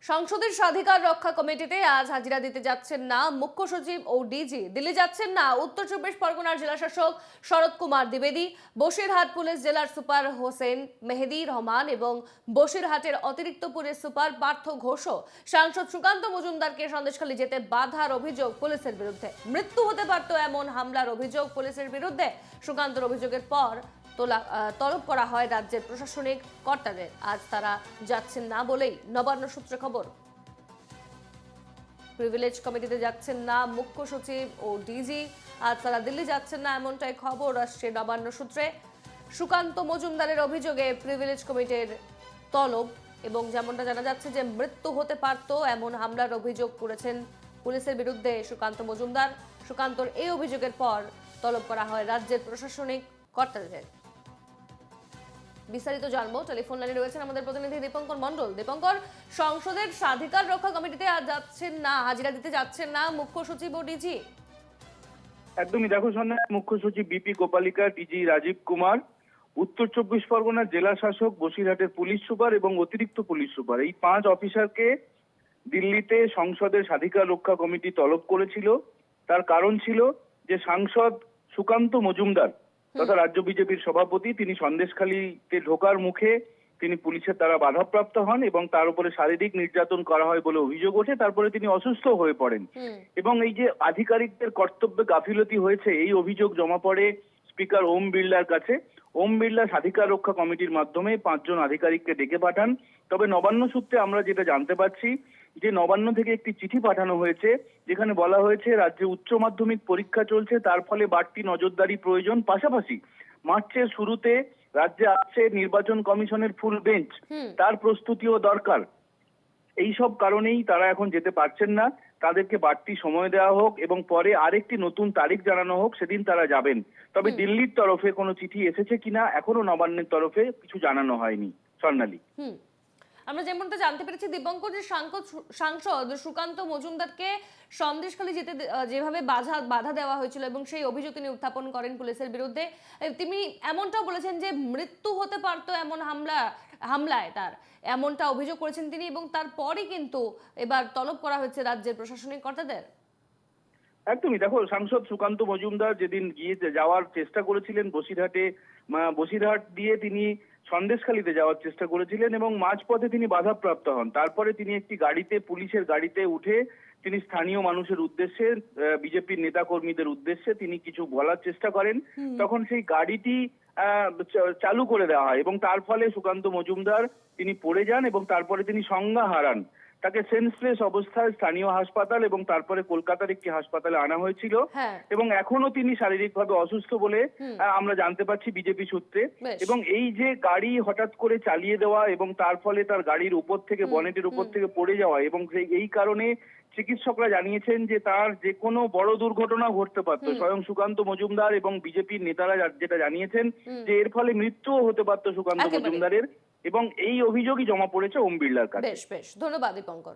সংসদের স্বাধিকার রক্ষা কমিটিতে আজ হাজিরা দিতে যাচ্ছেন না মুখ্য সচিব ও ডিজি। দিল্লি যাচ্ছেন না উত্তর চব্বিশ পরগনার জেলাশাসক শরৎ কুমার দ্বিবেদী, বসিরহাট পুলিশ জেলার সুপার হোসেন মেহেদি রহমান এবং বসিরহাটের অতিরিক্ত পুলিশ সুপার পার্থ ঘোষও সাংসদ সুকান্ত মজুমদারকে সন্দেশখালী যেতে বাধার অভিযোগ পুলিশের বিরুদ্ধে। মৃত্যু হতে পারত এমন হামলার অভিযোগ পুলিশের বিরুদ্ধে। সুকান্তর অভিযোগের পর তলব করা হয় রাজ্যের প্রশাসনিক কর্তাদের। আজ তারা যাচ্ছেন না বলেই নবান্ন সূত্রে খবর। প্রিভিলেজ কমিটিতে যাচ্ছেন না মুখ্য সচিব ও ডিজি। আজ তারা দিল্লি যাচ্ছেন না এমনটাই খবর আসছে নবান্ন সূত্রে। সুকান্ত মজুমদারের অভিযোগে প্রিভিলেজ কমিটির তলব এবং যেমনটা জানা যাচ্ছে যে মৃত্যু হতে পারত এমন হামলার অভিযোগ করেছেন পুলিশের বিরুদ্ধে সুকান্ত মজুমদার। সুকান্তর এই অভিযোগের পর তলব করা হয় রাজ্যের প্রশাসনিক কর্তাদের। বিস্তারিত জানবো, টেলিফোন লাইনে রয়েছেন আমাদের প্রতিনিধি দীপঙ্কর মণ্ডল। দীপঙ্কর, সংসদের স্বাধিকার রক্ষা কমিটিতে আজ যাচ্ছেন না, হাজিরা দিতে যাচ্ছেন না মুখ্য সচিব ও ডিজি। একদমই, দেখো সন্ধ্যা মুখ্য সচিব বিপি গোপালিকা, ডিজি রাজীব কুমার, উত্তর চব্বিশ পরগনার জেলা শাসক, বসিরহাটের পুলিশ সুপার এবং অতিরিক্ত পুলিশ সুপার, এই 5 অফিসারকে দিল্লিতে সংসদের স্বাধিকার রক্ষা কমিটি তলব করেছিল। তার কারণ ছিল যে সাংসদ সুকান্ত মজুমদার তথা রাজ্য বিজেপির সভাপতি, তিনি সন্দেশখালীতে ঢোকার মুখে তিনি পুলিশের দ্বারা বাধাপ্রাপ্ত হন এবং তার উপরে শারীরিক নির্যাতন করা হয় বলে অভিযোগ ওঠে। তারপরে তিনি অসুস্থ হয়ে পড়েন এবং এই যে আধিকারিকদের কর্তব্যে গাফিলতি হয়েছে, এই অভিযোগ জমা পড়ে স্পিকার ওম বিড়লার কাছে। ওম বিড়লা স্বাধিকার রক্ষা কমিটির মাধ্যমে 5 জন আধিকারিককে ডেকে পাঠান। তবে নবান্ন সূত্রে আমরা যেটা জানতে পারছি যে নবান্ন থেকে একটি চিঠি পাঠানো হয়েছে, যেখানে বলা হয়েছে রাজ্যে উচ্চ মাধ্যমিক পরীক্ষা চলছে, তার ফলে বাড়তি নজরদারি প্রয়োজন। পাশাপাশি মার্চের শুরুতে রাজ্যে আসছে নির্বাচন কমিশনের ফুল বেঞ্চ, তার প্রস্তুতিও দরকার। এই সব কারণেই তারা এখন যেতে পারছেন না। তাদেরকে বাড়তি সময় দেওয়া হোক এবং পরে আরেকটি নতুন তারিখ জানানো হোক, সেদিন তারা যাবেন। তবে দিল্লির তরফে কোনো চিঠি এসেছে কিনা এখনো নবান্নের তরফে কিছু জানানো হয়নি। স্বর্ণালী, আমরা যেমনটা জানতে পেরেছি দীপঙ্কর, যে সাংসদ সুকান্ত মজুমদারকে সন্দেশখালী যেতে যেভাবে বাধা দেওয়া হয়েছিল এবং সেই অভিযোগ তিনি উত্থাপন করেন পুলিশের বিরুদ্ধে। তিনি এমনটাও বলেছেন যে মৃত্যু হতে পারত এমন হামলায় তার, এমনটা অভিযোগ করেছেন তিনি এবং তারপরই কিন্তু এবার তলব করা হয়েছে রাজ্যের প্রশাসনিক কর্তাদের। একদমই, দেখো সাংসদ সুকান্ত মজুমদার যেদিন যাওয়ার চেষ্টা করেছিলেন বসিরহাট দিয়ে তিনি সন্দেশখালীতে যাওয়ার চেষ্টা করেছিলেন এবং মাঝপথে তিনি বাধাপ্রাপ্ত হন। তারপরে তিনি একটি গাড়িতে, পুলিশের গাড়িতে উঠে তিনি স্থানীয় মানুষের উদ্দেশ্যে, বিজেপির নেতা কর্মীদের উদ্দেশ্যে তিনি কিছু বলার চেষ্টা করেন। তখন সেই গাড়িটি চালু করে দেওয়া হয় এবং তার ফলে সুকান্ত মজুমদার তিনি পড়ে যান এবং তারপরে তিনি সংজ্ঞা হারান। তাকে সেন্সলেস অবস্থায় স্থানীয় হাসপাতাল এবং তারপরে কলকাতার একটি হাসপাতালে আনা হয়েছিল এবং এখনো তিনি শারীরিকভাবে অসুস্থ বলে আমরা জানতে পারছি বিজেপি সূত্রে। এবং এই যে গাড়ি হঠাৎ করে চালিয়ে দেওয়া এবং তার ফলে তার গাড়ির উপর থেকে, বনেটের উপর থেকে পড়ে যাওয়া এবং এই কারণে চিকিৎসকরা জানিয়েছেন যে তার যে কোনো বড় দুর্ঘটনা ঘটতে পারত। স্বয়ং সুকান্ত মজুমদার এবং বিজেপির নেতারা যেটা জানিয়েছেন যে এর ফলে মৃত্যুও হতে পারত সুকান্ত মজুমদারের, এবং এই অভিযোগই জমা পড়েছে ওম বিড়লার কাছে। বেশ বেশ, ধন্যবাদ দীপঙ্কর।